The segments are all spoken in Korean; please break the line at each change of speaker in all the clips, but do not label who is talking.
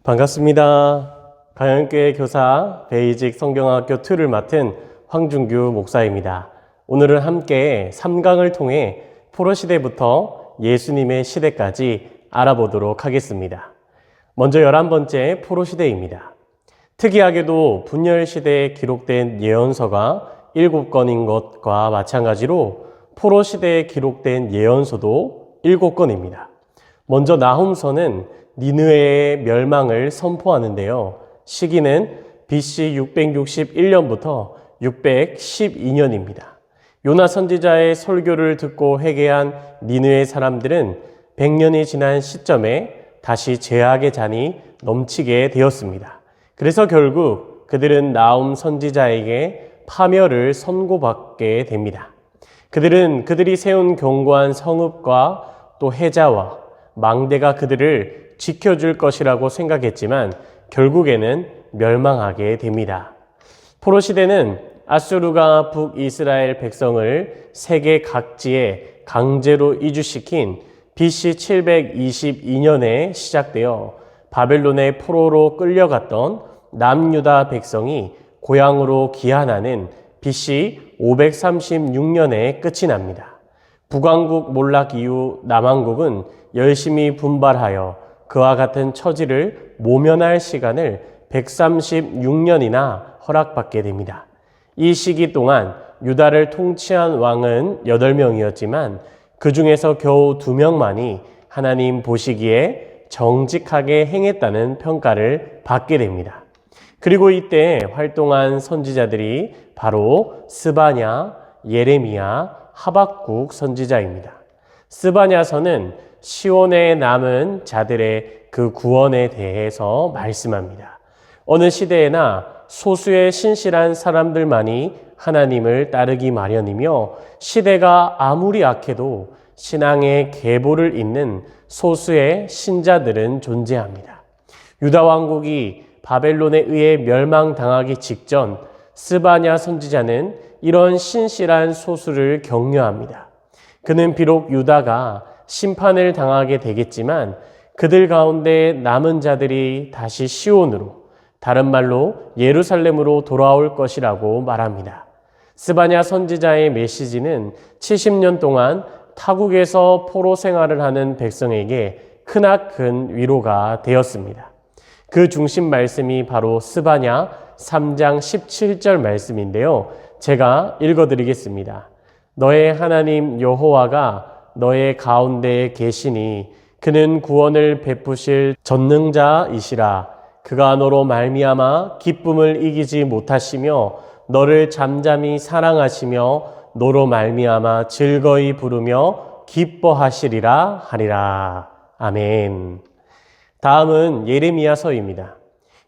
반갑습니다. 가양교회 교사 베이직 성경학교 2를 맡은 황준규 목사입니다. 오늘은 함께 3강을 통해 포로시대부터 예수님의 시대까지 알아보도록 하겠습니다. 먼저 11번째 포로시대입니다. 특이하게도 분열시대에 기록된 예언서가 7건인 것과 마찬가지로 포로시대에 기록된 예언서도 7건입니다. 먼저 나훔서는 니느웨의 멸망을 선포하는데요. 시기는 BC 661년부터 612년입니다. 요나 선지자의 설교를 듣고 회개한 니느웨 사람들은 100년이 지난 시점에 다시 죄악의 잔이 넘치게 되었습니다. 그래서 결국 그들은 나훔 선지자에게 파멸을 선고받게 됩니다. 그들은 그들이 세운 견고한 성읍과 또 해자와 망대가 그들을 지켜줄 것이라고 생각했지만 결국에는 멸망하게 됩니다. 포로시대는 아수르가 북이스라엘 백성을 세계 각지에 강제로 이주시킨 BC 722년에 시작되어 바벨론의 포로로 끌려갔던 남유다 백성이 고향으로 귀환하는 BC 536년에 끝이 납니다. 북왕국 몰락 이후 남왕국은 열심히 분발하여 그와 같은 처지를 모면할 시간을 136년이나 허락받게 됩니다. 이 시기 동안 유다를 통치한 왕은 8명이었지만 그 중에서 겨우 2명만이 하나님 보시기에 정직하게 행했다는 평가를 받게 됩니다. 그리고 이때 활동한 선지자들이 바로 스바냐, 예레미야, 하박국 선지자입니다. 스바냐서는 시온에 남은 자들의 그 구원에 대해서 말씀합니다. 어느 시대에나 소수의 신실한 사람들만이 하나님을 따르기 마련이며 시대가 아무리 악해도 신앙의 계보를 잇는 소수의 신자들은 존재합니다. 유다 왕국이 바벨론에 의해 멸망당하기 직전 스바냐 선지자는 이런 신실한 소수를 격려합니다. 그는 비록 유다가 심판을 당하게 되겠지만 그들 가운데 남은 자들이 다시 시온으로, 다른 말로 예루살렘으로 돌아올 것이라고 말합니다. 스바냐 선지자의 메시지는 70년 동안 타국에서 포로 생활을 하는 백성에게 크나큰 위로가 되었습니다. 그 중심 말씀이 바로 스바냐 3장 17절 말씀인데요. 제가 읽어드리겠습니다. 너의 하나님 여호와가 너의 가운데에 계시니 그는 구원을 베푸실 전능자이시라. 그가 너로 말미암아 기쁨을 이기지 못하시며 너를 잠잠히 사랑하시며 너로 말미암아 즐거이 부르며 기뻐하시리라 하리라. 아멘. 다음은 예레미야서입니다.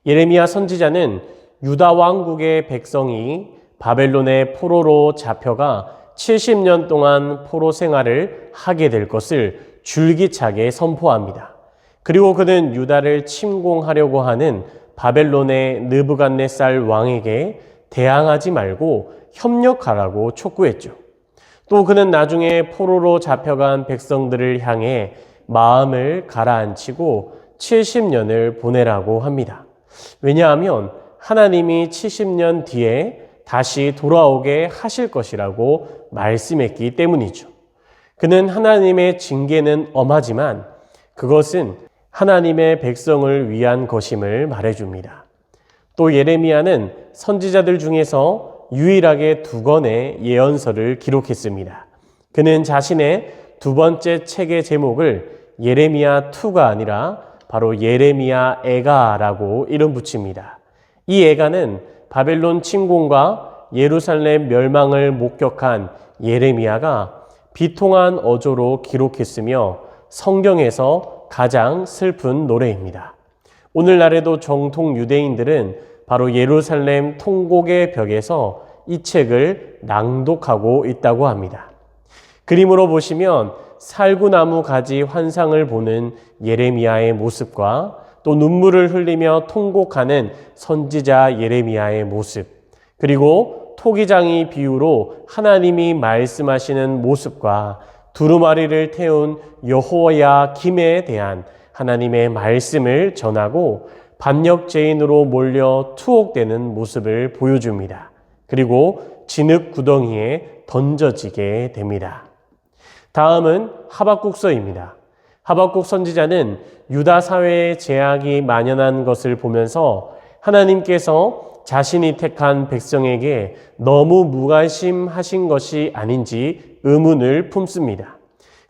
예레미야 선지자는 유다 왕국의 백성이 바벨론의 포로로 잡혀가 70년 동안 포로 생활을 하게 될 것을 줄기차게 선포합니다. 그리고 그는 유다를 침공하려고 하는 바벨론의 느부갓네살 왕에게 대항하지 말고 협력하라고 촉구했죠. 또 그는 나중에 포로로 잡혀간 백성들을 향해 마음을 가라앉히고 70년을 보내라고 합니다. 왜냐하면 하나님이 70년 뒤에 다시 돌아오게 하실 것이라고 말씀했기 때문이죠. 그는 하나님의 징계는 엄하지만 그것은 하나님의 백성을 위한 것임을 말해줍니다. 또 예레미야는 선지자들 중에서 유일하게 2권의 예언서를 기록했습니다. 그는 자신의 2번째 책의 제목을 예레미야 2가 아니라 바로 예레미야 애가라고 이름 붙입니다. 이 애가는 바벨론 침공과 예루살렘 멸망을 목격한 예레미야가 비통한 어조로 기록했으며 성경에서 가장 슬픈 노래입니다. 오늘날에도 정통 유대인들은 바로 예루살렘 통곡의 벽에서 이 책을 낭독하고 있다고 합니다. 그림으로 보시면 살구나무 가지 환상을 보는 예레미야의 모습과 또 눈물을 흘리며 통곡하는 선지자 예레미야의 모습, 그리고 토기장이 비유로 하나님이 말씀하시는 모습과 두루마리를 태운 여호야김에 대한 하나님의 말씀을 전하고 반역죄인으로 몰려 투옥되는 모습을 보여줍니다. 그리고 진흙 구덩이에 던져지게 됩니다. 다음은 하박국서입니다. 하박국 선지자는 유다 사회에 재앙이 만연한 것을 보면서 하나님께서 자신이 택한 백성에게 너무 무관심하신 것이 아닌지 의문을 품습니다.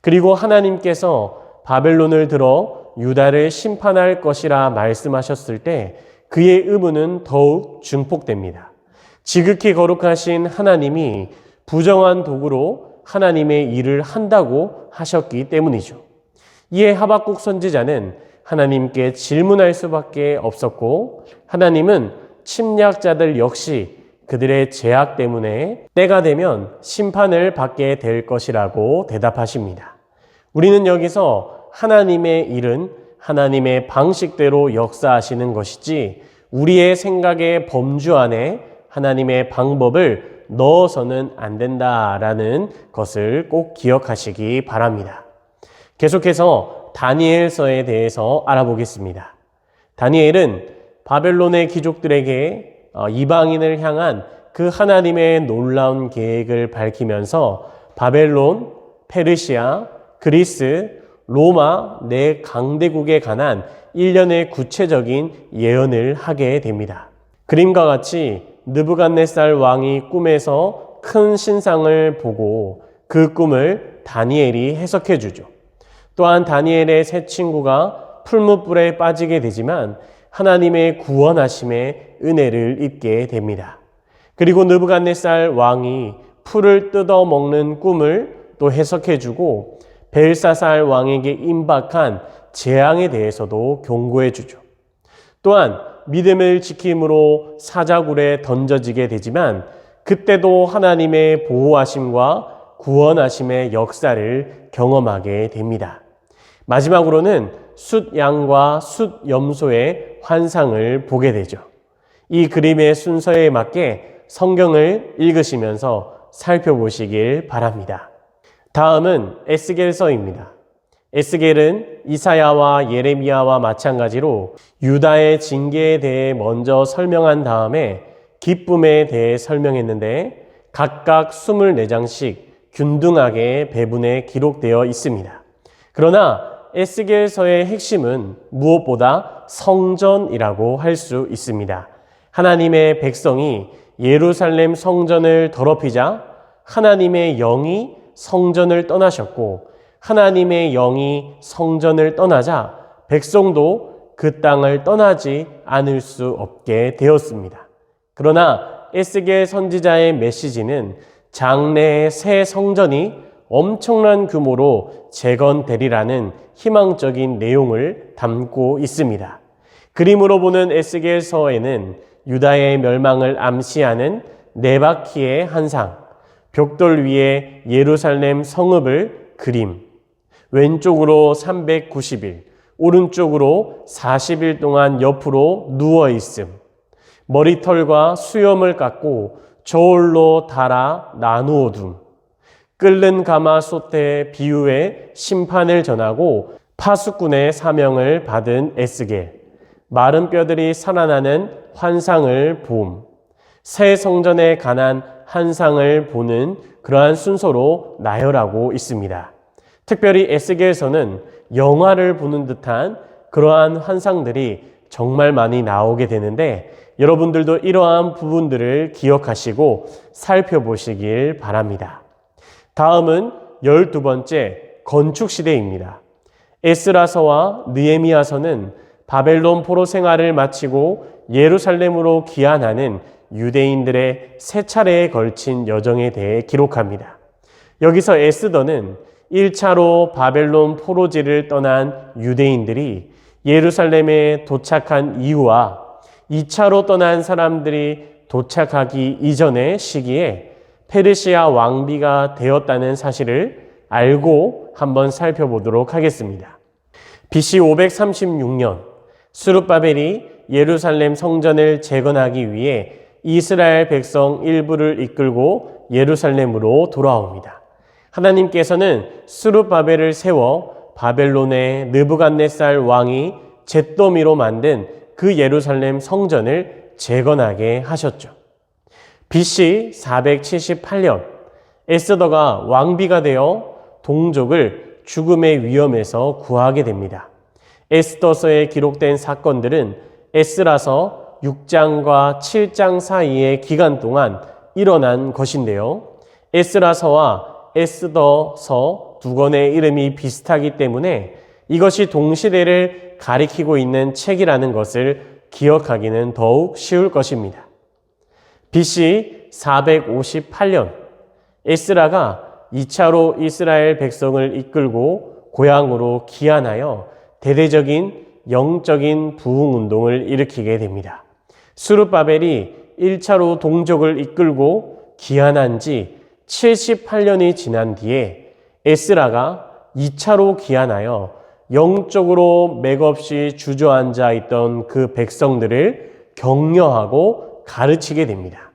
그리고 하나님께서 바벨론을 들어 유다를 심판할 것이라 말씀하셨을 때 그의 의문은 더욱 증폭됩니다. 지극히 거룩하신 하나님이 부정한 도구로 하나님의 일을 한다고 하셨기 때문이죠. 이에 하박국 선지자는 하나님께 질문할 수밖에 없었고, 하나님은 침략자들 역시 그들의 죄악 때문에 때가 되면 심판을 받게 될 것이라고 대답하십니다. 우리는 여기서 하나님의 일은 하나님의 방식대로 역사하시는 것이지 우리의 생각의 범주 안에 하나님의 방법을 넣어서는 안 된다라는 것을 꼭 기억하시기 바랍니다. 계속해서 다니엘서에 대해서 알아보겠습니다. 다니엘은 바벨론의 귀족들에게 이방인을 향한 그 하나님의 놀라운 계획을 밝히면서 바벨론, 페르시아, 그리스, 로마 네 강대국에 관한 일련의 구체적인 예언을 하게 됩니다. 그림과 같이 느부갓네살 왕이 꿈에서 큰 신상을 보고 그 꿈을 다니엘이 해석해 주죠. 또한 다니엘의 세 친구가 풀무불에 빠지게 되지만 하나님의 구원하심의 은혜를 입게 됩니다. 그리고 느부갓네살 왕이 풀을 뜯어먹는 꿈을 또 해석해 주고 벨사살 왕에게 임박한 재앙에 대해서도 경고해 주죠. 또한 믿음을 지킴으로 사자굴에 던져지게 되지만 그때도 하나님의 보호하심과 구원하심의 역사를 경험하게 됩니다. 마지막으로는 숫양과 숫염소의 환상을 보게 되죠. 이 그림의 순서에 맞게 성경을 읽으시면서 살펴보시길 바랍니다. 다음은 에스겔서입니다. 에스겔은 이사야와 예레미야와 마찬가지로 유다의 징계에 대해 먼저 설명한 다음에 기쁨에 대해 설명했는데 각각 24장씩 균등하게 배분해 기록되어 있습니다. 그러나 에스겔서의 핵심은 무엇보다 성전이라고 할 수 있습니다. 하나님의 백성이 예루살렘 성전을 더럽히자 하나님의 영이 성전을 떠나셨고 하나님의 영이 성전을 떠나자 백성도 그 땅을 떠나지 않을 수 없게 되었습니다. 그러나 에스겔 선지자의 메시지는 장래의 새 성전이 엄청난 규모로 재건되리라는 희망적인 내용을 담고 있습니다. 그림으로 보는 에스겔서에는 유다의 멸망을 암시하는 네 바퀴의 한상, 벽돌 위에 예루살렘 성읍을 그림, 왼쪽으로 390일, 오른쪽으로 40일 동안 옆으로 누워있음, 머리털과 수염을 깎고 저울로 달아 나누어 둠, 끓는 가마솥의 비유의 심판을 전하고 파수꾼의 사명을 받은 에스겔, 마른 뼈들이 살아나는 환상을 봄, 새 성전에 관한 환상을 보는 그러한 순서로 나열하고 있습니다. 특별히 에스겔서는 영화를 보는 듯한 그러한 환상들이 정말 많이 나오게 되는데 여러분들도 이러한 부분들을 기억하시고 살펴보시길 바랍니다. 다음은 12번째 건축시대입니다. 에스라서와 느헤미야서는 바벨론 포로 생활을 마치고 예루살렘으로 귀환하는 유대인들의 세 차례에 걸친 여정에 대해 기록합니다. 여기서 에스더는 1차로 바벨론 포로지를 떠난 유대인들이 예루살렘에 도착한 이후와 2차로 떠난 사람들이 도착하기 이전의 시기에 페르시아 왕비가 되었다는 사실을 알고 한번 살펴보도록 하겠습니다. BC 536년 스룹바벨이 예루살렘 성전을 재건하기 위해 이스라엘 백성 일부를 이끌고 예루살렘으로 돌아옵니다. 하나님께서는 스룹바벨을 세워 바벨론의 느부갓네살 왕이 잿더미로 만든 그 예루살렘 성전을 재건하게 하셨죠. BC 478년 에스더가 왕비가 되어 동족을 죽음의 위험에서 구하게 됩니다. 에스더서에 기록된 사건들은 에스라서 6장과 7장 사이의 기간 동안 일어난 것인데요. 에스라서와 에스더서 두 권의 이름이 비슷하기 때문에 이것이 동시대를 가리키고 있는 책이라는 것을 기억하기는 더욱 쉬울 것입니다. BC 458년 에스라가 2차로 이스라엘 백성을 이끌고 고향으로 귀환하여 대대적인 영적인 부흥운동을 일으키게 됩니다. 스룹바벨이 1차로 동족을 이끌고 귀환한 지 78년이 지난 뒤에 에스라가 2차로 귀환하여 영적으로 맥없이 주저앉아 있던 그 백성들을 격려하고 가르치게 됩니다.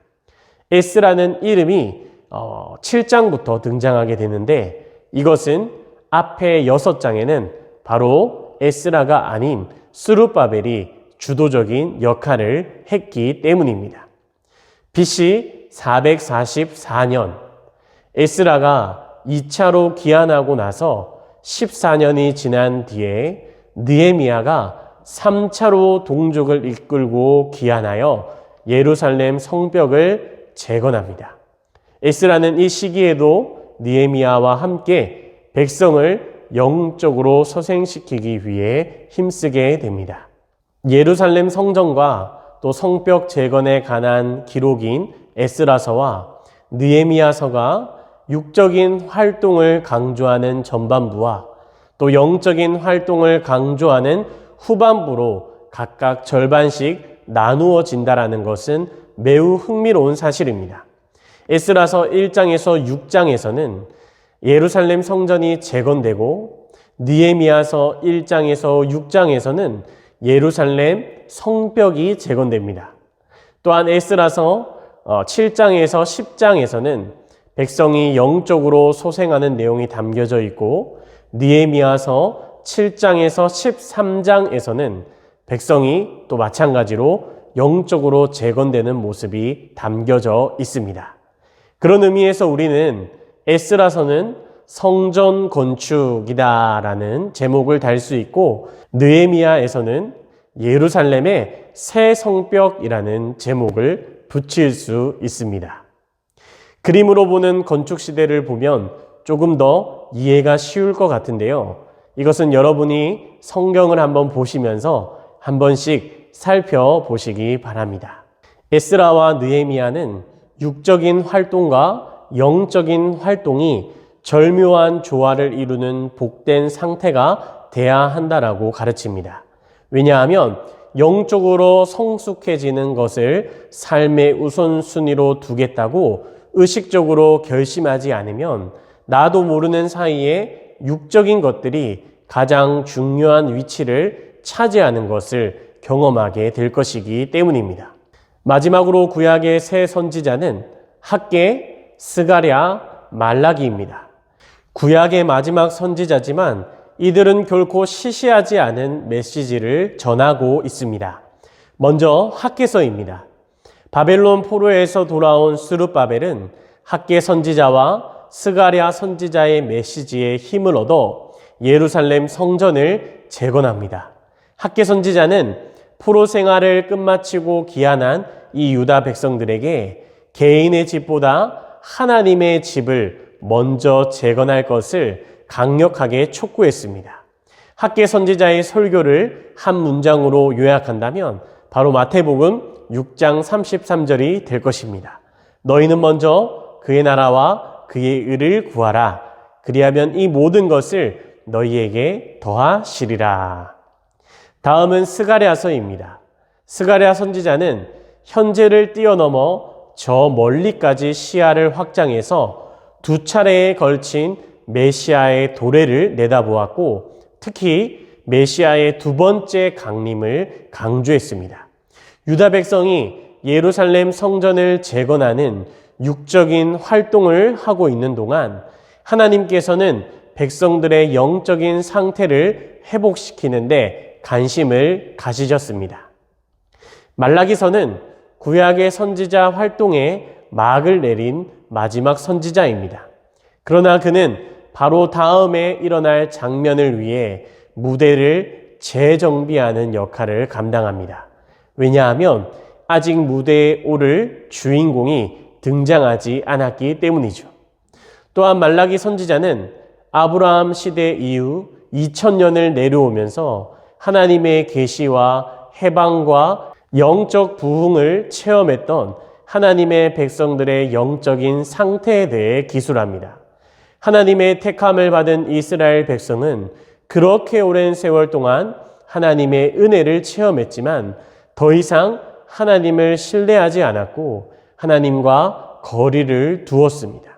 에스라는 이름이 7장부터 등장하게 되는데 이것은 앞에 6장에는 바로 에스라가 아닌 스룹바벨이 주도적인 역할을 했기 때문입니다. BC 444년 에스라가 2차로 귀환하고 나서 14년이 지난 뒤에 느헤미야가 3차로 동족을 이끌고 귀환하여 예루살렘 성벽을 재건합니다. 에스라는 이 시기에도 느헤미야와 함께 백성을 영적으로 소생시키기 위해 힘쓰게 됩니다. 예루살렘 성전과 또 성벽 재건에 관한 기록인 에스라서와 느헤미야서가 육적인 활동을 강조하는 전반부와 또 영적인 활동을 강조하는 후반부로 각각 절반씩 나누어진다라는 것은 매우 흥미로운 사실입니다. 에스라서 1장에서 6장에서는 예루살렘 성전이 재건되고 느헤미야서 1장에서 6장에서는 예루살렘 성벽이 재건됩니다. 또한 에스라서 7장에서 10장에서는 백성이 영적으로 소생하는 내용이 담겨져 있고 느헤미야서 7장에서 13장에서는 백성이 또 마찬가지로 영적으로 재건되는 모습이 담겨져 있습니다. 그런 의미에서 우리는 에스라서는 성전 건축이다라는 제목을 달 수 있고 느헤미야에서는 예루살렘의 새 성벽이라는 제목을 붙일 수 있습니다. 그림으로 보는 건축 시대를 보면 조금 더 이해가 쉬울 것 같은데요. 이것은 여러분이 성경을 한번 보시면서 한 번씩 살펴보시기 바랍니다. 에스라와 느헤미야는 육적인 활동과 영적인 활동이 절묘한 조화를 이루는 복된 상태가 돼야 한다라고 가르칩니다. 왜냐하면 영적으로 성숙해지는 것을 삶의 우선순위로 두겠다고 의식적으로 결심하지 않으면 나도 모르는 사이에 육적인 것들이 가장 중요한 위치를 차지하는 것을 경험하게 될 것이기 때문입니다. 마지막으로 구약의 세 선지자는 학개, 스가랴, 말라기입니다. 구약의 마지막 선지자지만 이들은 결코 시시하지 않은 메시지를 전하고 있습니다. 먼저 학개서입니다. 바벨론 포로에서 돌아온 스룹바벨은 학개 선지자와 스가랴 선지자의 메시지에 힘을 얻어 예루살렘 성전을 재건합니다. 학개 선지자는 포로 생활을 끝마치고 귀환한 이 유다 백성들에게 개인의 집보다 하나님의 집을 먼저 재건할 것을 강력하게 촉구했습니다. 학개 선지자의 설교를 한 문장으로 요약한다면 바로 마태복음 6장 33절이 될 것입니다. 너희는 먼저 그의 나라와 그의 의를 구하라. 그리하면 이 모든 것을 너희에게 더하시리라. 다음은 스가랴서입니다. 스가랴 선지자는 현재를 뛰어넘어 저 멀리까지 시야를 확장해서 두 차례에 걸친 메시아의 도래를 내다보았고 특히 메시아의 두 번째 강림을 강조했습니다. 유다 백성이 예루살렘 성전을 재건하는 육적인 활동을 하고 있는 동안 하나님께서는 백성들의 영적인 상태를 회복시키는데 관심을 가지셨습니다. 말라기서는 구약의 선지자 활동에 막을 내린 마지막 선지자입니다. 그러나 그는 바로 다음에 일어날 장면을 위해 무대를 재정비하는 역할을 감당합니다. 왜냐하면 아직 무대에 오를 주인공이 등장하지 않았기 때문이죠. 또한 말라기 선지자는 아브라함 시대 이후 2000년을 내려오면서 하나님의 계시와 해방과 영적 부흥을 체험했던 하나님의 백성들의 영적인 상태에 대해 기술합니다. 하나님의 택함을 받은 이스라엘 백성은 그렇게 오랜 세월 동안 하나님의 은혜를 체험했지만 더 이상 하나님을 신뢰하지 않았고 하나님과 거리를 두었습니다.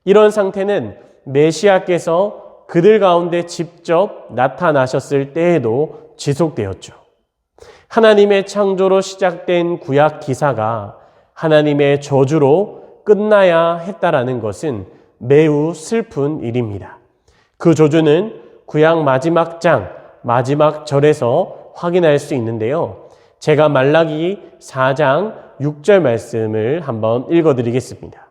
이런 상태는 메시아께서 그들 가운데 직접 나타나셨을 때에도 지속되었죠. 하나님의 창조로 시작된 구약 기사가 하나님의 저주로 끝나야 했다라는 것은 매우 슬픈 일입니다. 그 저주는 구약 마지막 장, 마지막 절에서 확인할 수 있는데요. 제가 말라기 4장 6절 말씀을 한번 읽어드리겠습니다.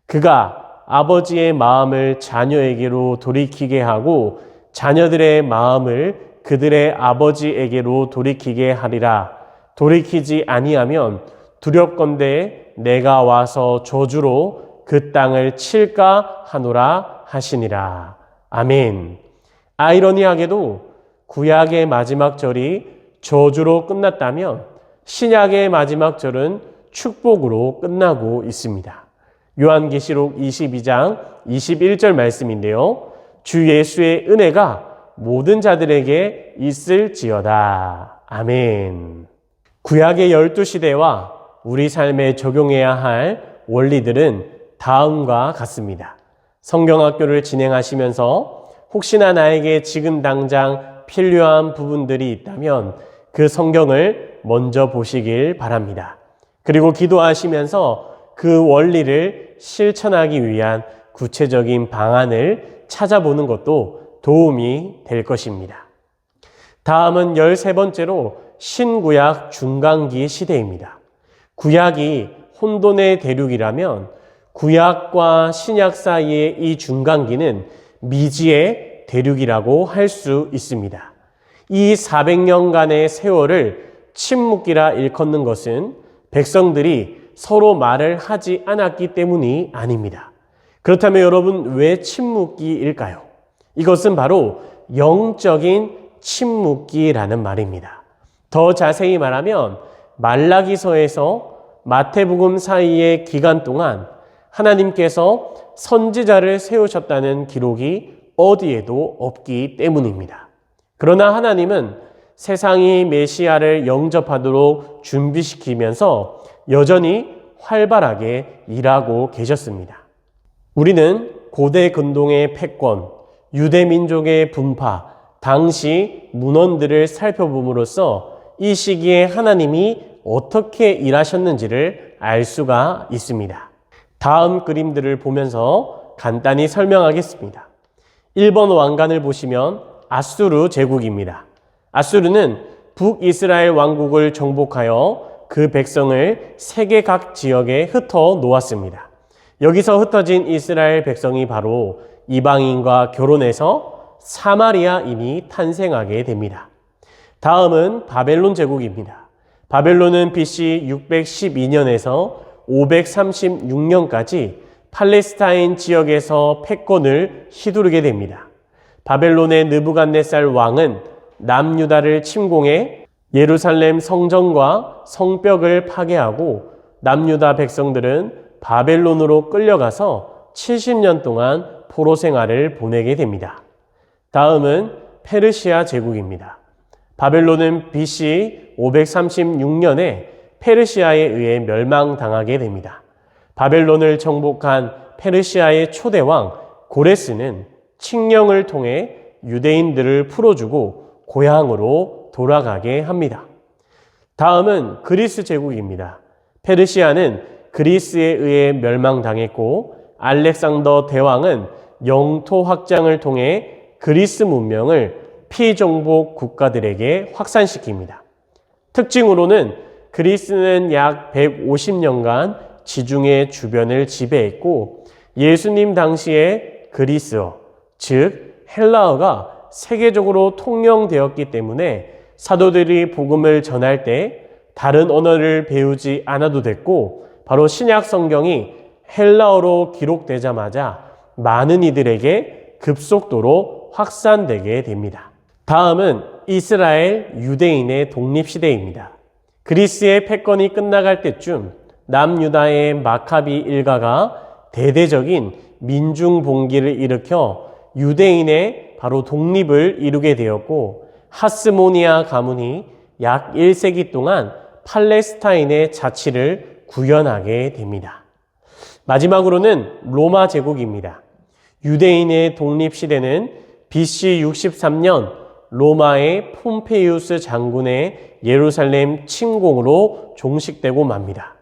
그가 아버지의 마음을 자녀에게로 돌이키게 하고 자녀들의 마음을 그들의 아버지에게로 돌이키게 하리라. 돌이키지 아니하면 두렵건대 내가 와서 저주로 그 땅을 칠까 하노라 하시니라. 아멘. 아이러니하게도 구약의 마지막 절이 저주로 끝났다면 신약의 마지막 절은 축복으로 끝나고 있습니다. 요한계시록 22장 21절 말씀인데요. 주 예수의 은혜가 모든 자들에게 있을지어다. 아멘. 구약의 12시대와 우리 삶에 적용해야 할 원리들은 다음과 같습니다. 성경학교를 진행하시면서 혹시나 나에게 지금 당장 필요한 부분들이 있다면 그 성경을 먼저 보시길 바랍니다. 그리고 기도하시면서 그 원리를 실천하기 위한 구체적인 방안을 찾아보는 것도 도움이 될 것입니다. 다음은 13번째로 신구약 중간기 시대입니다. 구약이 혼돈의 대륙이라면 구약과 신약 사이의 이 중간기는 미지의 대륙이라고 할 수 있습니다. 이 400년간의 세월을 침묵기라 일컫는 것은 백성들이 서로 말을 하지 않았기 때문이 아닙니다. 그렇다면 여러분, 왜 침묵기일까요? 이것은 바로 영적인 침묵기라는 말입니다. 더 자세히 말하면 말라기서에서 마태복음 사이의 기간 동안 하나님께서 선지자를 세우셨다는 기록이 어디에도 없기 때문입니다. 그러나 하나님은 세상이 메시아를 영접하도록 준비시키면서 여전히 활발하게 일하고 계셨습니다. 우리는 고대 근동의 패권, 유대 민족의 분파, 당시 문헌들을 살펴봄으로써 이 시기에 하나님이 어떻게 일하셨는지를 알 수가 있습니다. 다음 그림들을 보면서 간단히 설명하겠습니다. 1번 왕관을 보시면 아수르 제국입니다. 아수르는 북이스라엘 왕국을 정복하여 그 백성을 세계 각 지역에 흩어 놓았습니다. 여기서 흩어진 이스라엘 백성이 바로 이방인과 결혼해서 사마리아인이 탄생하게 됩니다. 다음은 바벨론 제국입니다. 바벨론은 BC 612년에서 536년까지 팔레스타인 지역에서 패권을 휘두르게 됩니다. 바벨론의 느부갓네살 왕은 남유다를 침공해 예루살렘 성전과 성벽을 파괴하고 남유다 백성들은 바벨론으로 끌려가서 70년 동안 포로 생활을 보내게 됩니다. 다음은 페르시아 제국입니다. 바벨론은 BC 536년에 페르시아에 의해 멸망당하게 됩니다. 바벨론을 정복한 페르시아의 초대왕 고레스는 칙령을 통해 유대인들을 풀어주고 고향으로 돌아가게 합니다. 다음은 그리스 제국입니다. 페르시아는 그리스에 의해 멸망당했고 알렉산더 대왕은 영토 확장을 통해 그리스 문명을 피정복 국가들에게 확산시킵니다. 특징으로는 그리스는 약 150년간 지중해 주변을 지배했고 예수님 당시에 그리스어, 즉 헬라어가 세계적으로 통용되었기 때문에 사도들이 복음을 전할 때 다른 언어를 배우지 않아도 됐고 바로 신약 성경이 헬라어로 기록되자마자 많은 이들에게 급속도로 확산되게 됩니다. 다음은 이스라엘 유대인의 독립시대입니다. 그리스의 패권이 끝나갈 때쯤 남유다의 마카비 일가가 대대적인 민중봉기를 일으켜 유대인의 바로 독립을 이루게 되었고 하스모니아 가문이 약 1세기 동안 팔레스타인의 자치를 구현하게 됩니다. 마지막으로는 로마 제국입니다. 유대인의 독립시대는 BC 63년 로마의 폼페이우스 장군의 예루살렘 침공으로 종식되고 맙니다.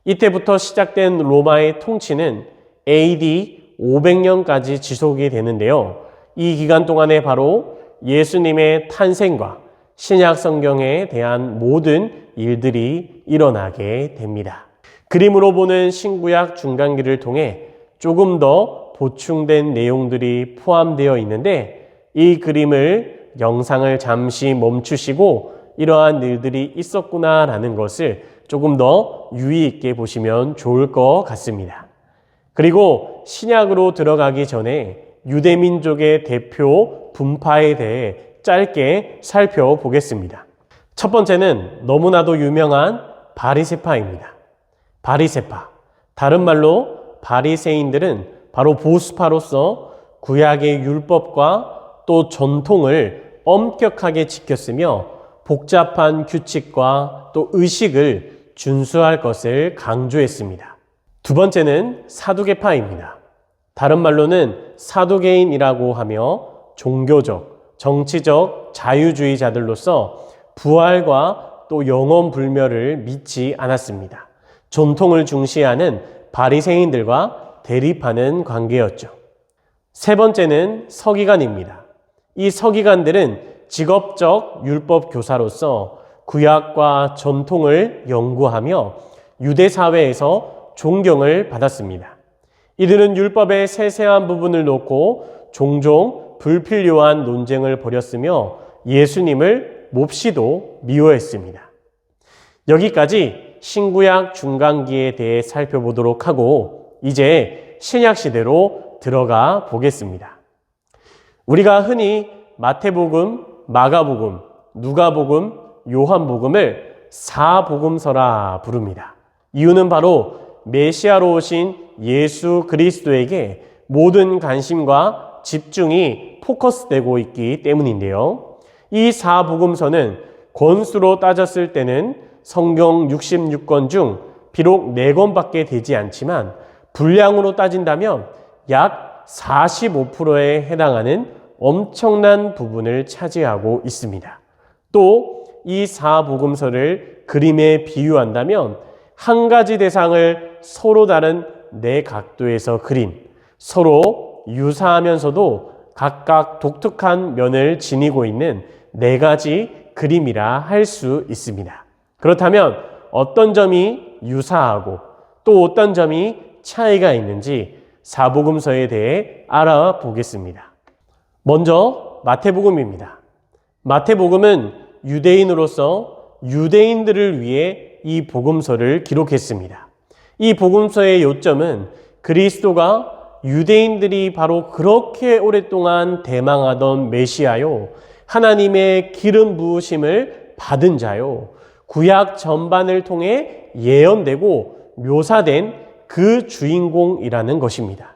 이때부터 시작된 로마의 통치는 AD 500년까지 지속이 되는데요. 이 기간 동안에 바로 예수님의 탄생과 신약 성경에 대한 모든 일들이 일어나게 됩니다. 그림으로 보는 신구약 중간기를 통해 조금 더 보충된 내용들이 포함되어 있는데 이 그림을 영상을 잠시 멈추시고 이러한 일들이 있었구나라는 것을 조금 더 유의 있게 보시면 좋을 것 같습니다. 그리고 신약으로 들어가기 전에 유대민족의 대표 분파에 대해 짧게 살펴보겠습니다. 첫 번째는 너무나도 유명한 바리새파입니다. 바리새파, 다른 말로 바리새인들은 바로 보수파로서 구약의 율법과 또 전통을 엄격하게 지켰으며 복잡한 규칙과 또 의식을 준수할 것을 강조했습니다. 두 번째는 사두개파입니다. 다른 말로는 사두개인이라고 하며 종교적, 정치적 자유주의자들로서 부활과 또 영원 불멸을 믿지 않았습니다. 전통을 중시하는 바리새인들과 대립하는 관계였죠. 세 번째는 서기관입니다. 이 서기관들은 직업적 율법 교사로서 구약과 전통을 연구하며 유대 사회에서 존경을 받았습니다. 이들은 율법의 세세한 부분을 놓고 종종 불필요한 논쟁을 벌였으며 예수님을 몹시도 미워했습니다. 여기까지 신구약 중간기에 대해 살펴보도록 하고 이제 신약 시대로 들어가 보겠습니다. 우리가 흔히 마태복음, 마가복음, 누가복음, 요한복음을 사복음서라 부릅니다. 이유는 바로 메시아로 오신 예수 그리스도에게 모든 관심과 집중이 포커스되고 있기 때문인데요. 이 사복음서는 권수로 따졌을 때는 성경 66권 중 비록 4권밖에 되지 않지만 분량으로 따진다면 약 45%에 해당하는 엄청난 부분을 차지하고 있습니다. 또 이 사복음서를 그림에 비유한다면 한 가지 대상을 서로 다른 4각도에서 그린 서로 유사하면서도 각각 독특한 면을 지니고 있는 4가지 그림이라 할 수 있습니다. 그렇다면 어떤 점이 유사하고 또 어떤 점이 차이가 있는지 사복음서에 대해 알아보겠습니다. 먼저 마태복음입니다. 마태복음은 유대인으로서 유대인들을 위해 이 복음서를 기록했습니다. 이 복음서의 요점은 그리스도가 유대인들이 바로 그렇게 오랫동안 대망하던 메시아요, 하나님의 기름 부으심을 받은 자요, 구약 전반을 통해 예언되고 묘사된 그 주인공이라는 것입니다.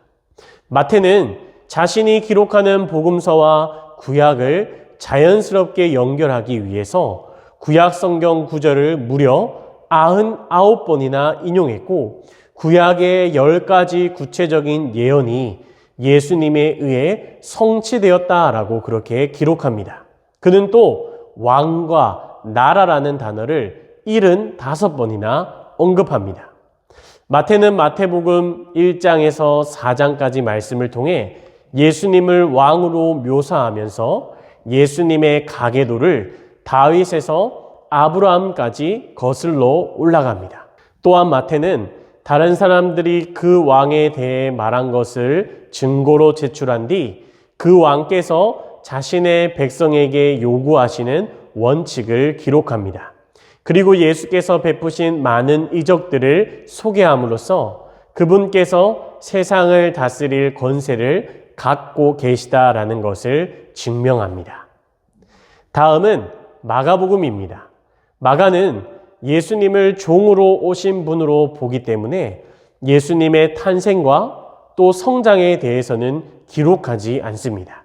마태는 자신이 기록하는 복음서와 구약을 자연스럽게 연결하기 위해서 구약 성경 구절을 무려 99번이나 인용했고 구약의 10가지 구체적인 예언이 예수님에 의해 성취되었다라고 그렇게 기록합니다. 그는 또 왕과 나라라는 단어를 75번이나 언급합니다. 마태는 마태복음 1장에서 4장까지 말씀을 통해 예수님을 왕으로 묘사하면서 예수님의 가계도를 다윗에서 아브라함까지 거슬러 올라갑니다. 또한 마태는 다른 사람들이 그 왕에 대해 말한 것을 증거로 제출한 뒤 그 왕께서 자신의 백성에게 요구하시는 원칙을 기록합니다. 그리고 예수께서 베푸신 많은 이적들을 소개함으로써 그분께서 세상을 다스릴 권세를 갖고 계시다라는 것을 증명합니다. 다음은 마가복음입니다. 마가는 예수님을 종으로 오신 분으로 보기 때문에 예수님의 탄생과 또 성장에 대해서는 기록하지 않습니다.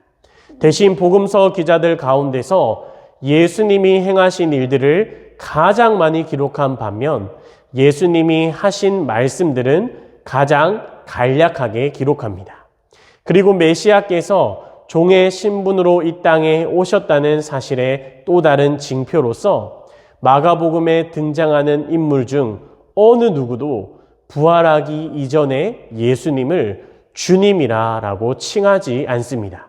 대신 복음서 기자들 가운데서 예수님이 행하신 일들을 가장 많이 기록한 반면 예수님이 하신 말씀들은 가장 간략하게 기록합니다. 그리고 메시아께서 종의 신분으로 이 땅에 오셨다는 사실의 또 다른 징표로서 마가복음에 등장하는 인물 중 어느 누구도 부활하기 이전에 예수님을 주님이라고 칭하지 않습니다.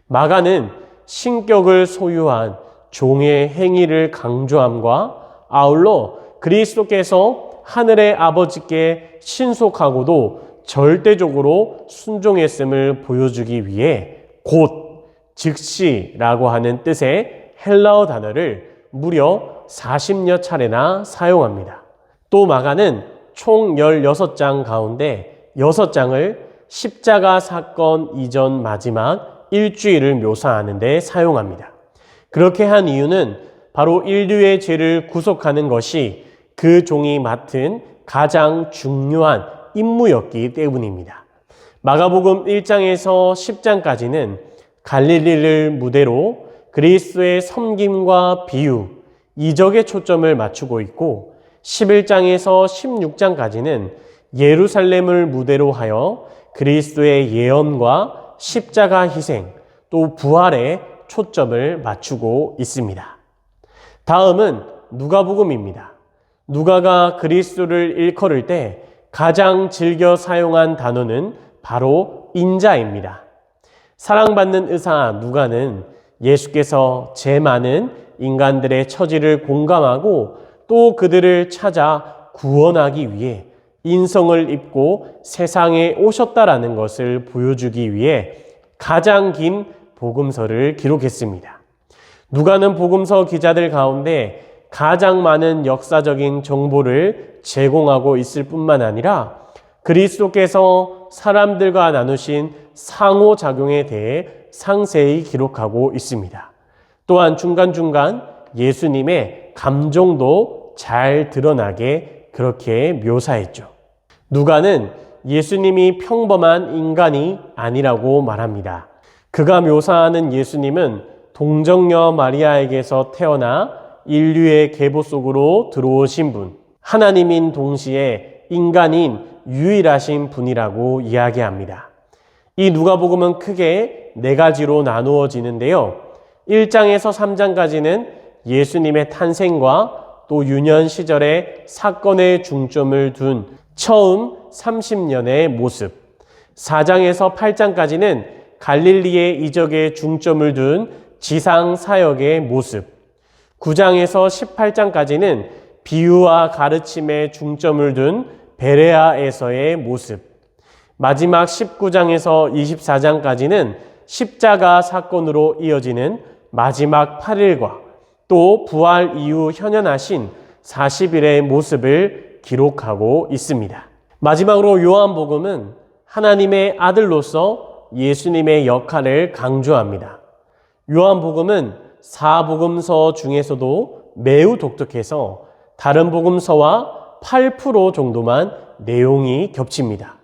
마가는 신격을 소유한 종의 행위를 강조함과 아울러 그리스도께서 하늘의 아버지께 신속하고도 절대적으로 순종했음을 보여주기 위해 곧, 즉시라고 하는 뜻의 헬라어 단어를 무려 40여 차례나 사용합니다. 또 마가는 총 16장 가운데 6장을 십자가 사건 이전 마지막 일주일을 묘사하는 데 사용합니다. 그렇게 한 이유는 바로 인류의 죄를 구속하는 것이 그 종이 맡은 가장 중요한 임무였기 때문입니다. 마가복음 1장에서 10장까지는 갈릴리를 무대로 그리스도의 섬김과 비유, 이적에 초점을 맞추고 있고 11장에서 16장까지는 예루살렘을 무대로 하여 그리스도의 예언과 십자가 희생, 또 부활에 초점을 맞추고 있습니다. 다음은 누가복음입니다. 누가가 그리스도를 일컬을 때 가장 즐겨 사용한 단어는 바로 인자입니다. 사랑받는 의사 누가는 예수께서 제 많은 인간들의 처지를 공감하고 또 그들을 찾아 구원하기 위해 인성을 입고 세상에 오셨다라는 것을 보여주기 위해 가장 긴 복음서를 기록했습니다. 누가는 복음서 기자들 가운데 가장 많은 역사적인 정보를 제공하고 있을 뿐만 아니라 그리스도께서 사람들과 나누신 상호작용에 대해 상세히 기록하고 있습니다. 또한 중간중간 예수님의 감정도 잘 드러나게 그렇게 묘사했죠. 누가는 예수님이 평범한 인간이 아니라고 말합니다. 그가 묘사하는 예수님은 동정녀 마리아에게서 태어나 인류의 계보 속으로 들어오신 분, 하나님인 동시에 인간인 유일하신 분이라고 이야기합니다. 이 누가복음은 크게 4가지로 나누어지는데요. 1장에서 3장까지는 예수님의 탄생과 또 유년 시절의 사건에 중점을 둔 처음 30년의 모습, 4장에서 8장까지는 갈릴리의 이적에 중점을 둔 지상 사역의 모습, 9장에서 18장까지는 비유와 가르침에 중점을 둔 베레아에서의 모습, 마지막 19장에서 24장까지는 십자가 사건으로 이어지는 마지막 8일과 또 부활 이후 현현하신 40일의 모습을 기록하고 있습니다. 마지막으로 요한복음은 하나님의 아들로서 예수님의 역할을 강조합니다. 요한복음은 4복음서 중에서도 매우 독특해서 다른 복음서와 8% 정도만 내용이 겹칩니다.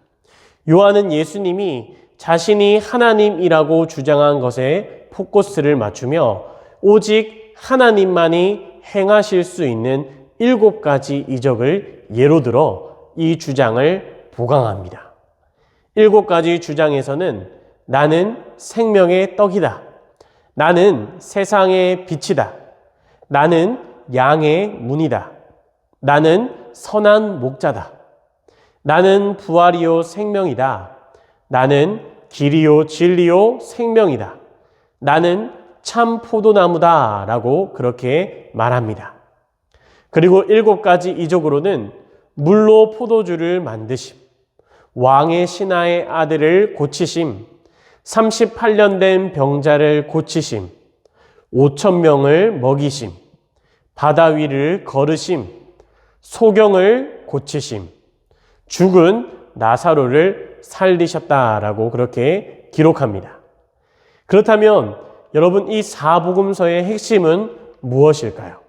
요한은 예수님이 자신이 하나님이라고 주장한 것에 포커스를 맞추며 오직 하나님만이 행하실 수 있는 7가지 이적을 예로 들어 이 주장을 보강합니다. 7가지 주장에서는 나는 생명의 떡이다. 나는 세상의 빛이다. 나는 양의 문이다. 나는 선한 목자다. 나는 부활이요 생명이다. 나는 길이요 진리요 생명이다. 나는 참 포도나무다. 라고 그렇게 말합니다. 그리고 7가지 이적으로는 물로 포도주를 만드심, 왕의 신하의 아들을 고치심, 38년 된 병자를 고치심, 5,000명을 먹이심, 바다 위를 걸으심, 소경을 고치심, 죽은 나사로를 살리셨다라고 그렇게 기록합니다. 그렇다면 여러분, 이 사복음서의 핵심은 무엇일까요?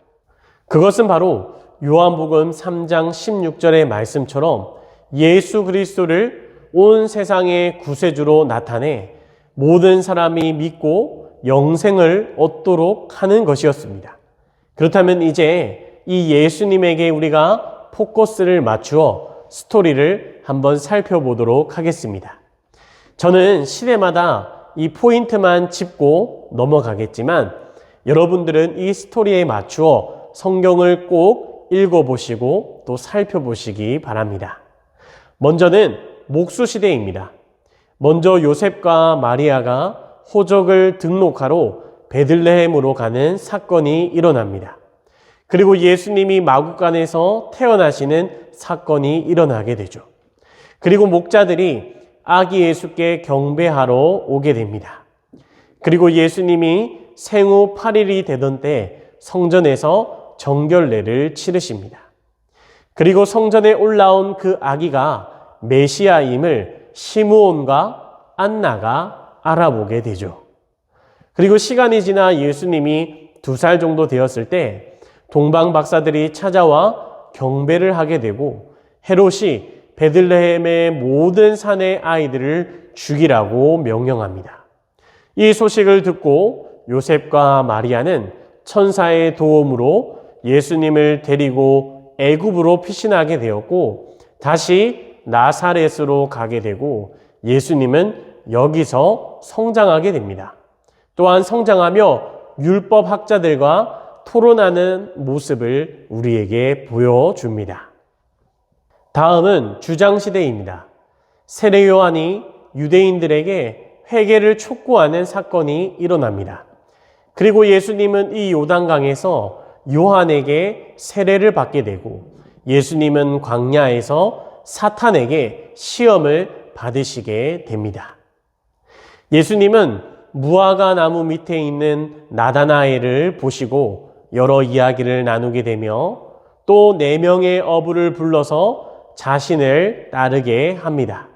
그것은 바로 요한복음 3장 16절의 말씀처럼 예수 그리스도를 온 세상의 구세주로 나타내 모든 사람이 믿고 영생을 얻도록 하는 것이었습니다. 그렇다면 이제 이 예수님에게 우리가 포커스를 맞추어 스토리를 한번 살펴보도록 하겠습니다. 저는 시대마다 이 포인트만 짚고 넘어가겠지만 여러분들은 이 스토리에 맞추어 성경을 꼭 읽어보시고 또 살펴보시기 바랍니다. 먼저는 목수시대입니다. 먼저 요셉과 마리아가 호적을 등록하러 베들레헴으로 가는 사건이 일어납니다. 그리고 예수님이 마구간에서 태어나시는 사건이 일어나게 되죠. 그리고 목자들이 아기 예수께 경배하러 오게 됩니다. 그리고 예수님이 생후 8일이 되던 때 성전에서 정결례를 치르십니다. 그리고 성전에 올라온 그 아기가 메시아임을 시므온과 안나가 알아보게 되죠. 그리고 시간이 지나 예수님이 2살 정도 되었을 때 동방 박사들이 찾아와 경배를 하게 되고 헤롯이 베들레헴의 모든 산의 아이들을 죽이라고 명령합니다. 이 소식을 듣고 요셉과 마리아는 천사의 도움으로 예수님을 데리고 애굽으로 피신하게 되었고 다시 나사렛으로 가게 되고 예수님은 여기서 성장하게 됩니다. 또한 성장하며 율법 학자들과 토론하는 모습을 우리에게 보여줍니다. 다음은 주장시대입니다. 세례 요한이 유대인들에게 회개를 촉구하는 사건이 일어납니다. 그리고 예수님은 이 요단강에서 요한에게 세례를 받게 되고 예수님은 광야에서 사탄에게 시험을 받으시게 됩니다. 예수님은 무화과 나무 밑에 있는 나다나엘을 보시고 여러 이야기를 나누게 되며 또 4명의 어부를 불러서 자신을 따르게 합니다.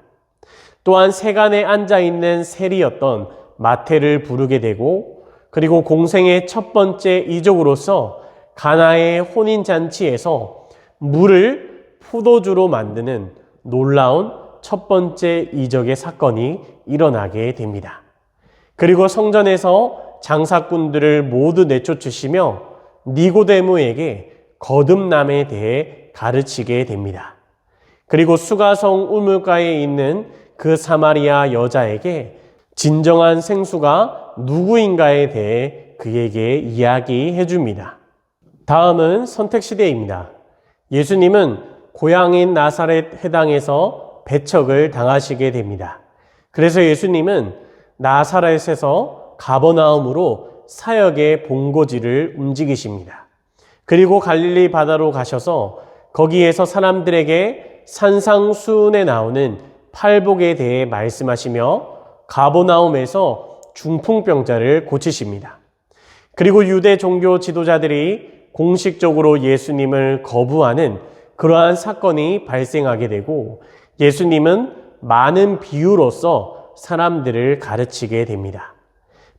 또한 세간에 앉아있는 세리였던 마태를 부르게 되고 그리고 공생의 첫 번째 이적으로서 가나의 혼인잔치에서 물을 포도주로 만드는 놀라운 첫 번째 이적의 사건이 일어나게 됩니다. 그리고 성전에서 장사꾼들을 모두 내쫓으시며 니고데모에게 거듭남에 대해 가르치게 됩니다. 그리고 수가성 우물가에 있는 그 사마리아 여자에게 진정한 생수가 누구인가에 대해 그에게 이야기해 줍니다. 다음은 선택시대입니다. 예수님은 고향인 나사렛 회당에서 배척을 당하시게 됩니다. 그래서 예수님은 나사렛에서 가버나움으로 사역의 본고지를 움직이십니다. 그리고 갈릴리 바다로 가셔서 거기에서 사람들에게 산상수훈에 나오는 팔복에 대해 말씀하시며 가버나움에서 중풍병자를 고치십니다. 그리고 유대 종교 지도자들이 공식적으로 예수님을 거부하는 그러한 사건이 발생하게 되고 예수님은 많은 비유로서 사람들을 가르치게 됩니다.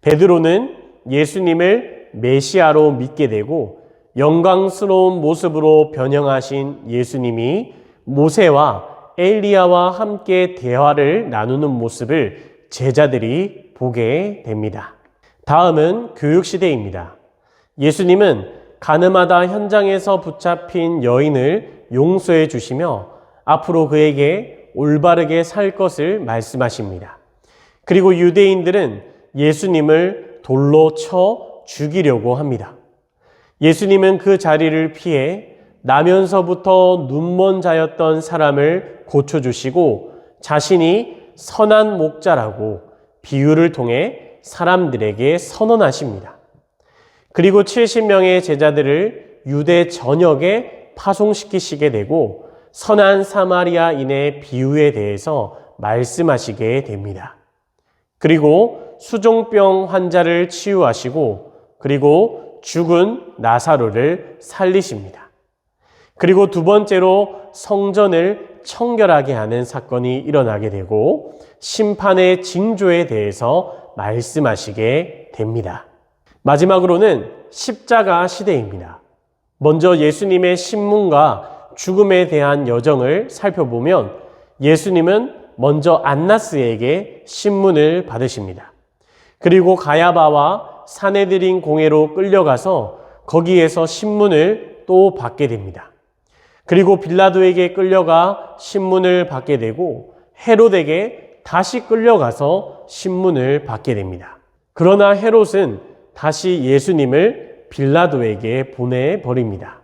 베드로는 예수님을 메시아로 믿게 되고 영광스러운 모습으로 변형하신 예수님이 모세와 엘리야와 함께 대화를 나누는 모습을 제자들이 보게 됩니다. 다음은 교육시대입니다. 예수님은 가늠하다 현장에서 붙잡힌 여인을 용서해 주시며 앞으로 그에게 올바르게 살 것을 말씀하십니다. 그리고 유대인들은 예수님을 돌로 쳐 죽이려고 합니다. 예수님은 그 자리를 피해 나면서부터 눈먼 자였던 사람을 고쳐주시고 자신이 선한 목자라고 비유를 통해 사람들에게 선언하십니다. 그리고 70명의 제자들을 유대 전역에 파송시키시게 되고 선한 사마리아인의 비유에 대해서 말씀하시게 됩니다. 그리고 수종병 환자를 치유하시고 그리고 죽은 나사로를 살리십니다. 그리고 두 번째로 성전을 청결하게 하는 사건이 일어나게 되고 심판의 징조에 대해서 말씀하시게 됩니다. 마지막으로는 십자가 시대입니다. 먼저 예수님의 신문과 죽음에 대한 여정을 살펴보면 예수님은 먼저 안나스에게 신문을 받으십니다. 그리고 가야바와 사내들인 공회로 끌려가서 거기에서 신문을 또 받게 됩니다. 그리고 빌라도에게 끌려가 신문을 받게 되고 헤롯에게 다시 끌려가서 신문을 받게 됩니다. 그러나 헤롯은 다시 예수님을 빌라도에게 보내버립니다.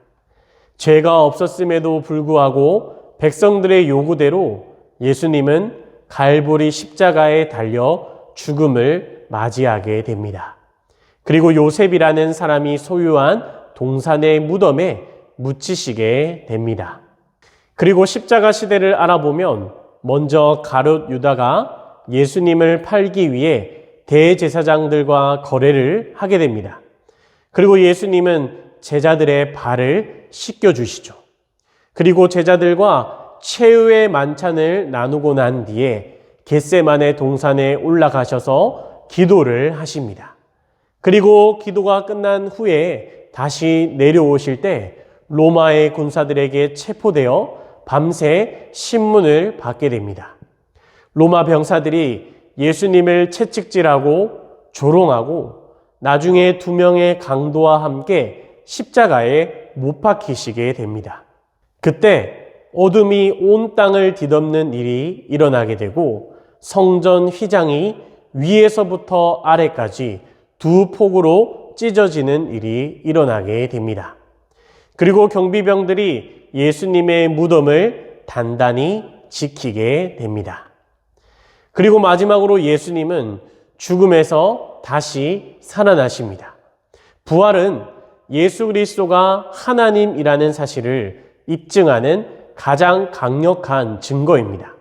죄가 없었음에도 불구하고 백성들의 요구대로 예수님은 갈보리 십자가에 달려 죽음을 맞이하게 됩니다. 그리고 요셉이라는 사람이 소유한 동산의 무덤에 묻히시게 됩니다. 그리고 십자가 시대를 알아보면 먼저 가룟 유다가 예수님을 팔기 위해 대제사장들과 거래를 하게 됩니다. 그리고 예수님은 제자들의 발을 씻겨주시죠. 그리고 제자들과 최후의 만찬을 나누고 난 뒤에 겟세마네 동산에 올라가셔서 기도를 하십니다. 그리고 기도가 끝난 후에 다시 내려오실 때 로마의 군사들에게 체포되어 밤새 신문을 받게 됩니다. 로마 병사들이 예수님을 채찍질하고 조롱하고 나중에 2명의 강도와 함께 십자가에 못 박히시게 됩니다. 그때 어둠이 온 땅을 뒤덮는 일이 일어나게 되고 성전 휘장이 위에서부터 아래까지 2폭으로 찢어지는 일이 일어나게 됩니다. 그리고 경비병들이 예수님의 무덤을 단단히 지키게 됩니다. 그리고 마지막으로 예수님은 죽음에서 다시 살아나십니다. 부활은 예수 그리스도가 하나님이라는 사실을 입증하는 가장 강력한 증거입니다.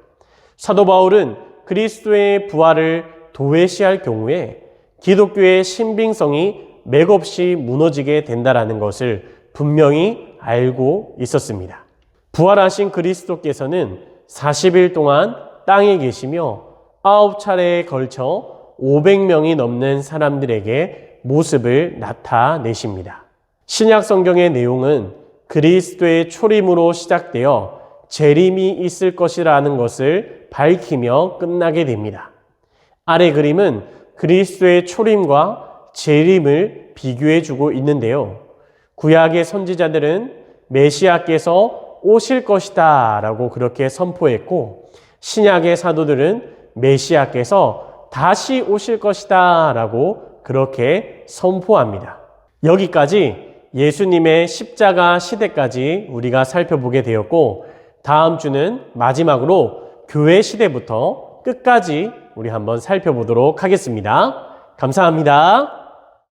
사도 바울은 그리스도의 부활을 도외시할 경우에 기독교의 신빙성이 맥없이 무너지게 된다는 것을 분명히 알고 있었습니다. 부활하신 그리스도께서는 40일 동안 땅에 계시며 9차례에 걸쳐 500명이 넘는 사람들에게 모습을 나타내십니다. 신약 성경의 내용은 그리스도의 초림으로 시작되어 재림이 있을 것이라는 것을 밝히며 끝나게 됩니다. 아래 그림은 그리스도의 초림과 재림을 비교해주고 있는데요. 구약의 선지자들은 메시아께서 오실 것이다 라고 그렇게 선포했고 신약의 사도들은 메시아께서 다시 오실 것이다 라고 그렇게 선포합니다. 여기까지 예수님의 십자가 시대까지 우리가 살펴보게 되었고 다음 주는 마지막으로 교회 시대부터 끝까지 우리 한번 살펴보도록 하겠습니다. 감사합니다.